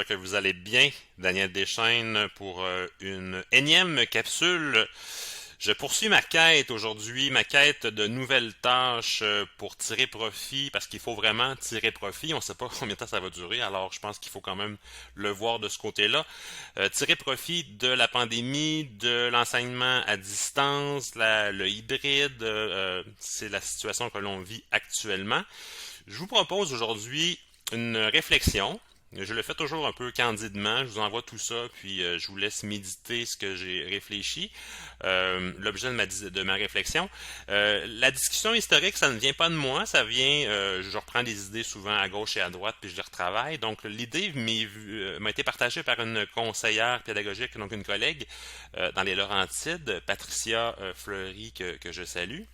j'espère que vous allez bien. Daniel Deschaines pour une énième capsule. Je poursuis ma quête aujourd'hui, ma quête de nouvelles tâches pour tirer profit, parce qu'il faut vraiment tirer profit. On ne sait pas combien de temps ça va durer, alors je pense qu'il faut quand même le voir de ce côté-là. Tirer profit de la pandémie, de l'enseignement à distance, le hybride, c'est la situation que l'on vit actuellement. Je vous propose aujourd'hui une réflexion. Je le fais toujours un peu candidement, je vous envoie tout ça, puis je vous laisse méditer ce que j'ai réfléchi, l'objet de ma réflexion. La discussion historique, ça ne vient pas de moi, ça vient, je reprends des idées souvent à gauche et à droite, puis je les retravaille. Donc l'idée m'a été partagée par une conseillère pédagogique, donc une collègue dans les Laurentides, Patricia Fleury, que je salue.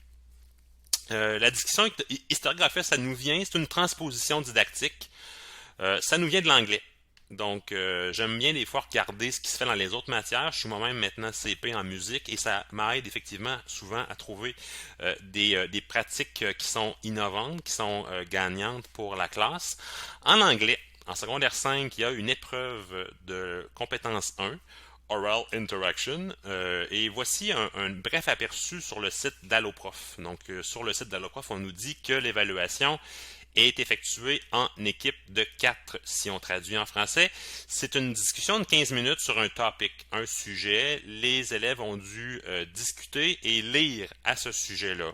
La discussion historique, en fait, ça nous vient, c'est une transposition didactique. Ça nous vient de l'anglais. Donc, j'aime bien des fois regarder ce qui se fait dans les autres matières. Je suis moi-même maintenant CP en musique et ça m'aide effectivement souvent à trouver des pratiques qui sont innovantes, qui sont gagnantes pour la classe. En anglais, en secondaire 5, il y a une épreuve de compétence 1, Oral Interaction, et voici un bref aperçu sur le site d'Alloprof. Donc, sur le site d'Alloprof, on nous dit que l'évaluation est effectuée en équipe de 4, si on traduit en français. C'est une discussion de 15 minutes sur un topic, un sujet. Les élèves ont dû discuter et lire à ce sujet-là.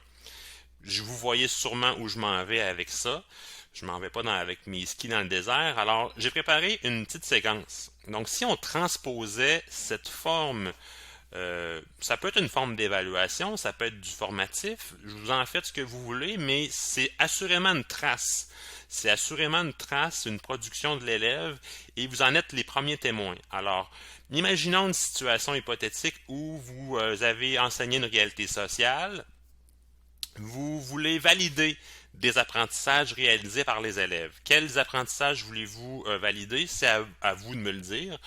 Vous voyez sûrement où je m'en vais avec ça. Je m'en vais pas avec mes skis dans le désert. Alors, j'ai préparé une petite séquence. Donc, si on transposait cette forme, ça peut être une forme d'évaluation, ça peut être du formatif. Je vous en faites ce que vous voulez, mais c'est assurément une trace. C'est assurément une trace, une production de l'élève, et vous en êtes les premiers témoins. Alors, imaginons une situation hypothétique où vous avez enseigné une réalité sociale. Vous voulez valider des apprentissages réalisés par les élèves. Quels apprentissages voulez-vous valider? C'est à vous de me le dire.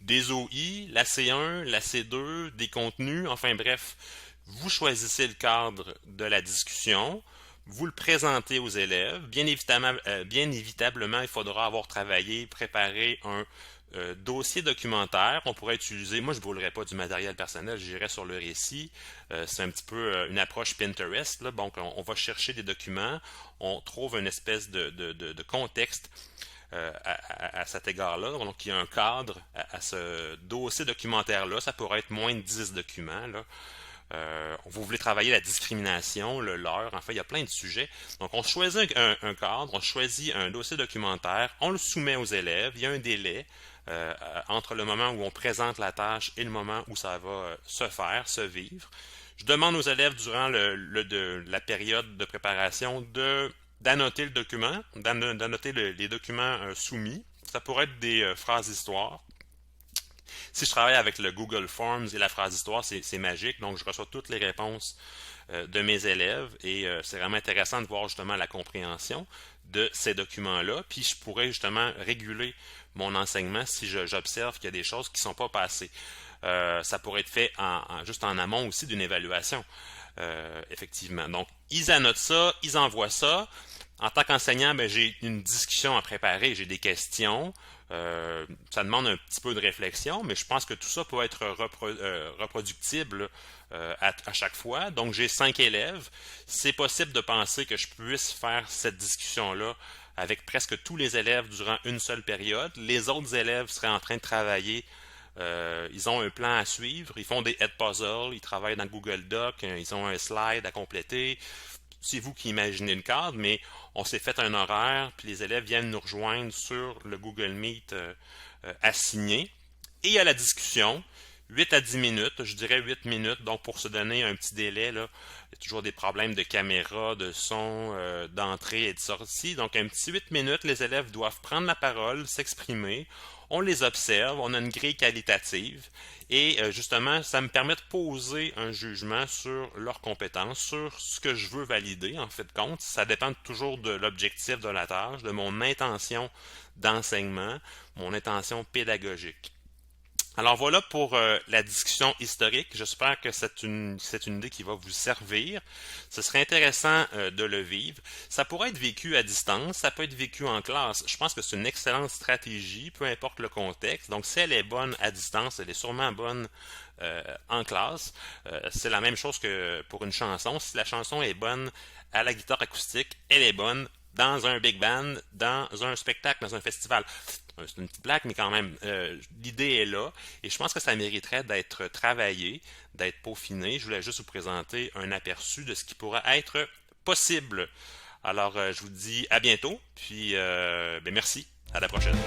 Des OI, la C1, la C2, des contenus, enfin bref, vous choisissez le cadre de la discussion, vous le présentez aux élèves. Bien évitablement, il faudra avoir travaillé, préparé un dossier documentaire. On pourrait utiliser, moi je ne brûlerais pas du matériel personnel, j'irais sur le récit. C'est un petit peu une approche Pinterest, là. Donc on va chercher des documents, on trouve une espèce de contexte à cet égard-là. Donc il y a un cadre à ce dossier documentaire-là. Ça pourrait être moins de 10 documents, là. Vous voulez travailler la discrimination, le leurre, enfin, il y a plein de sujets. Donc, on choisit un cadre, on choisit un dossier documentaire, on le soumet aux élèves, il y a un délai entre le moment où on présente la tâche et le moment où ça va se faire, se vivre. Je demande aux élèves durant la période de préparation d'annoter le document, d'annoter les documents soumis. Ça pourrait être des phrases d'histoire. Si je travaille avec le Google Forms et la phrase d'histoire, c'est magique. Donc, je reçois toutes les réponses de mes élèves et c'est vraiment intéressant de voir justement la compréhension de ces documents-là. Puis, je pourrais justement réguler mon enseignement si j'observe qu'il y a des choses qui ne sont pas passées. Ça pourrait être fait juste en amont aussi d'une évaluation, effectivement. Donc, ils annotent ça, ils envoient ça. En tant qu'enseignant, ben, j'ai une discussion à préparer, j'ai des questions. Ça demande un petit peu de réflexion, mais je pense que tout ça peut être reproductible à chaque fois. Donc, j'ai 5 élèves. C'est possible de penser que je puisse faire cette discussion-là avec presque tous les élèves durant une seule période. Les autres élèves seraient en train de travailler. Ils ont un plan à suivre. Ils font des head puzzles. Ils travaillent dans Google Doc. Ils ont un slide à compléter. C'est vous qui imaginez le cadre, mais on s'est fait un horaire, puis les élèves viennent nous rejoindre sur le Google Meet assigné. Et il y a la discussion, 8 à 10 minutes, je dirais 8 minutes, donc pour se donner un petit délai, là, il y a toujours des problèmes de caméra, de son, d'entrée et de sortie. Donc un petit 8 minutes, les élèves doivent prendre la parole, s'exprimer. On les observe, on a une grille qualitative et justement, ça me permet de poser un jugement sur leurs compétences, sur ce que je veux valider en fait de compte. Ça dépend toujours de l'objectif de la tâche, de mon intention d'enseignement, mon intention pédagogique. Alors voilà pour la discussion historique. J'espère que c'est une idée qui va vous servir. Ce serait intéressant de le vivre. Ça pourrait être vécu à distance, ça peut être vécu en classe. Je pense que c'est une excellente stratégie, peu importe le contexte. Donc si elle est bonne à distance, elle est sûrement bonne en classe. C'est la même chose que pour une chanson. Si la chanson est bonne à la guitare acoustique, elle est bonne dans un big band, dans un spectacle, dans un festival. C'est une petite blague, mais quand même, l'idée est là et je pense que ça mériterait d'être travaillé, d'être peaufiné. Je voulais juste vous présenter un aperçu de ce qui pourrait être possible. Alors, je vous dis à bientôt, puis ben merci, à la prochaine.